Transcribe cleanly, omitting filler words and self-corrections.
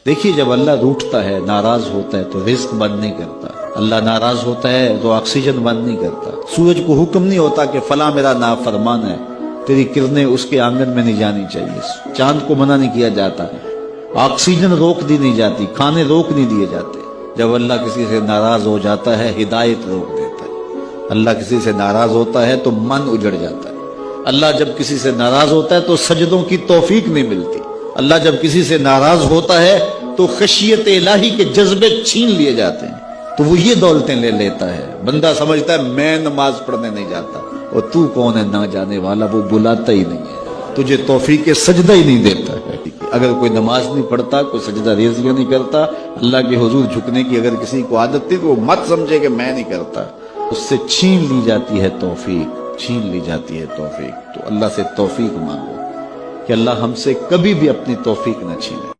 دیکھیے جب اللہ روٹھتا ہے، ناراض ہوتا ہے تو رزق بند نہیں کرتا، اللہ ناراض ہوتا ہے تو آکسیجن بند نہیں کرتا، سورج کو حکم نہیں ہوتا کہ فلاں میرا نافرمان ہے، تیری کرنیں اس کے آنگن میں نہیں جانی چاہیے، چاند کو منع نہیں کیا جاتا، آکسیجن روک دی نہیں جاتی، کھانے روک نہیں دیے جاتے۔ جب اللہ کسی سے ناراض ہو جاتا ہے ہدایت روک دیتا ہے، اللہ کسی سے ناراض ہوتا ہے تو من اجڑ جاتا ہے، اللہ جب کسی سے ناراض ہوتا ہے تو سجدوں کی توفیق نہیں ملتی، اللہ جب کسی سے ناراض ہوتا ہے تو خشیت الہی کے جذبے چھین لیے جاتے ہیں، تو وہ یہ دولتیں لے لیتا ہے۔ بندہ سمجھتا ہے میں نماز پڑھنے نہیں جاتا، اور تو کون ہے نہ جانے والا، وہ بلاتا ہی نہیں ہے، تجھے توفیق سجدہ ہی نہیں دیتا ہے۔ اگر کوئی نماز نہیں پڑھتا، کوئی سجدہ ریزیاں نہیں کرتا، اللہ کے حضور جھکنے کی اگر کسی کو عادت تھی تو وہ مت سمجھے کہ میں نہیں کرتا، اس سے چھین لی جاتی ہے توفیق، چھین لی جاتی ہے توفیق۔ تو اللہ سے توفیق مانگو کہ اللہ ہم سے کبھی بھی اپنی توفیق نہ چھینے۔